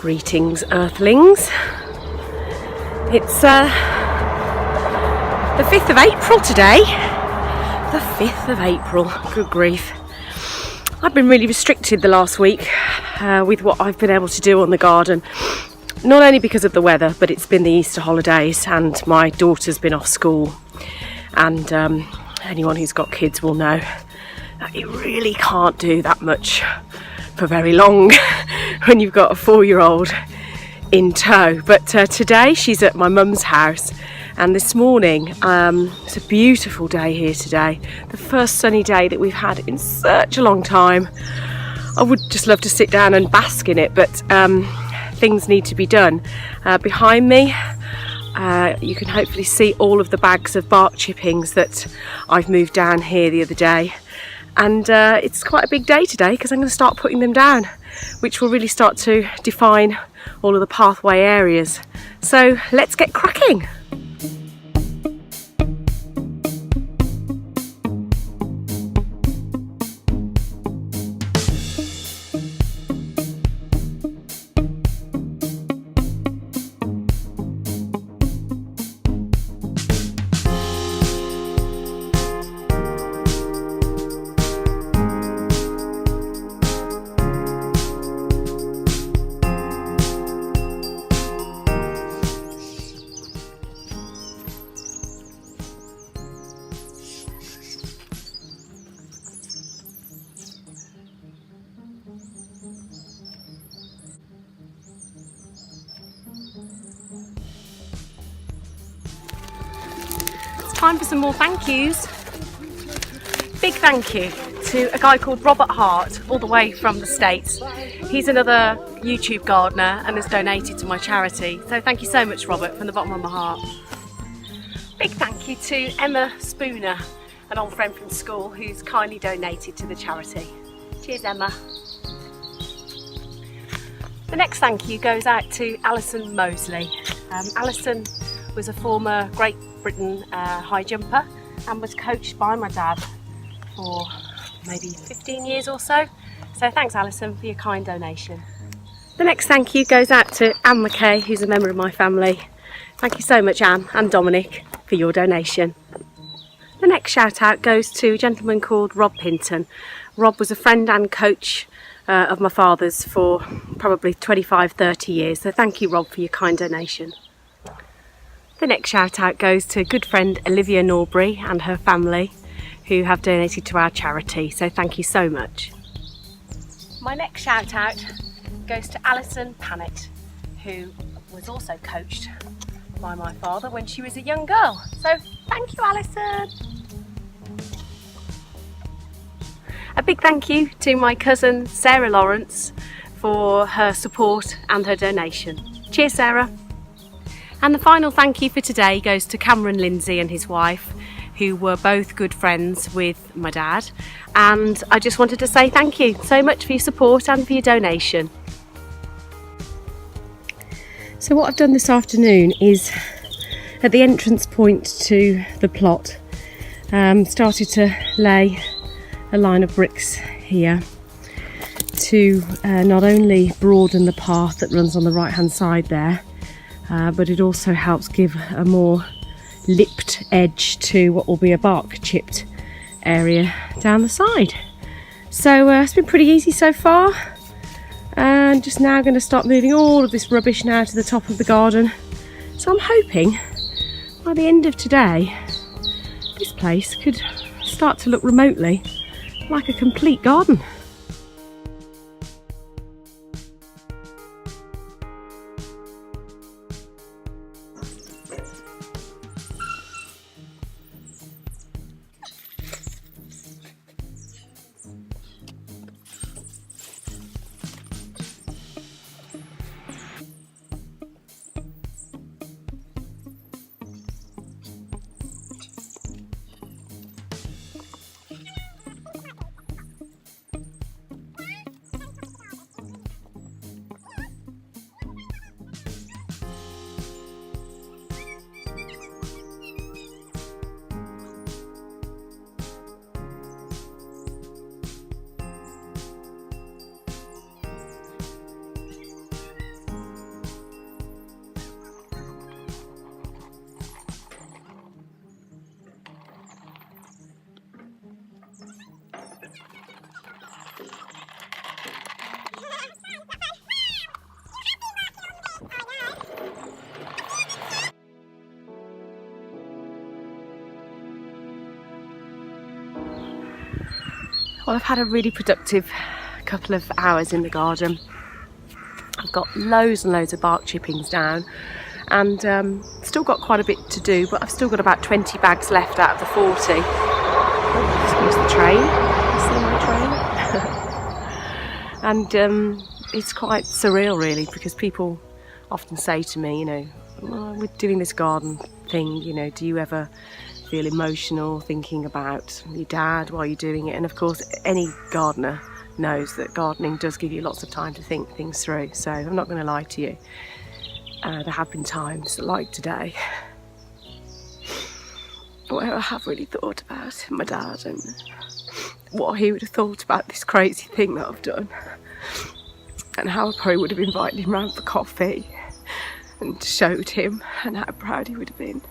Greetings, Earthlings. It's the 5th of April today. The 5th of April. Good grief. I've been really restricted the last week with what I've been able to do on the garden. Not only because of the weather, but it's been the Easter holidays and my daughter's been off school. And anyone who's got kids will know that you really can't do that much for very long when you've got a 4-year-old in tow. But today she's at my mum's house, and this morning it's a beautiful day here today, the first sunny day that we've had in such a long time. I would just love to sit down and bask in it, but things need to be done. Behind me you can hopefully see all of the bags of bark chippings that I've moved down here the other day. And it's quite a big day today because I'm going to start putting them down, which will really start to define all of the pathway areas. So let's get cracking. Time for some more thank yous. Big thank you to a guy called Robert Hart, all the way from the States. He's another YouTube gardener and has donated to my charity. So thank you so much, Robert, from the bottom of my heart. Big thank you to Emma Spooner, an old friend from school who's kindly donated to the charity. Cheers, Emma. The next thank you goes out to Alison Mosley. Alison was a former Great Britain high jumper and was coached by my dad for maybe 15 years or so. So thanks, Alison, for your kind donation. The next thank you goes out to Anne McKay, who's a member of my family. Thank you so much, Anne and Dominic, for your donation. The next shout out goes to a gentleman called Rob Pinton. Rob was a friend and coach of my father's for probably 25-30 years. So thank you, Rob, for your kind donation. The next shout out goes to a good friend Olivia Norbury and her family, who have donated to our charity, so thank you so much. My next shout out goes to Alison Pannett, who was also coached by my father when she was a young girl, so thank you, Alison. A big thank you to my cousin Sarah Lawrence for her support and her donation. Cheers, Sarah. And the final thank you for today goes to Cameron Lindsay and his wife, who were both good friends with my dad. And I just wanted to say thank you so much for your support and for your donation. So what I've done this afternoon is, at the entrance point to the plot, started to lay a line of bricks here to not only broaden the path that runs on the right hand side there, but it also helps give a more lipped edge to what will be a bark chipped area down the side. So it's been pretty easy so far, and just now going to start moving all of this rubbish now to the top of the garden. So I'm hoping by the end of today this place could start to look remotely like a complete garden. Well, I've had a really productive couple of hours in the garden. I've got loads and loads of bark chippings down, and still got quite a bit to do, but I've still got about 20 bags left out of the 40. Oh, excuse the train. You see my train? And it's quite surreal really, because people often say to me, you know, well, we're doing this garden thing, you know, do you ever feel emotional thinking about your dad while you're doing it? And of course any gardener knows that gardening does give you lots of time to think things through, so I'm not going to lie to you. There have been times like today where I have really thought about my dad and what he would have thought about this crazy thing that I've done, and how I probably would have invited him round for coffee and showed him, and how proud he would have been.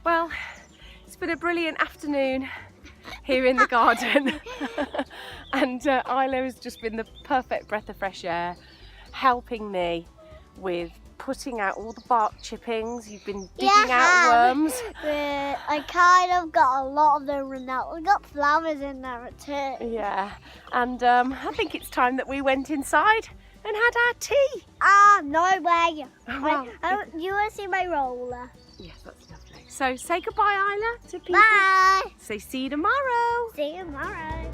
Well, it's been a brilliant afternoon here in the garden and Isla has just been the perfect breath of fresh air, helping me with putting out all the bark chippings. You've been digging out worms. I kind of got a lot of them now. We got flowers in there too. Yeah, and I think it's time that we went inside and had our tea. No way. Well, You want to see my roller? Yes, that's lovely. So say goodbye, Isla, to people. Bye. Say see you tomorrow. See you tomorrow.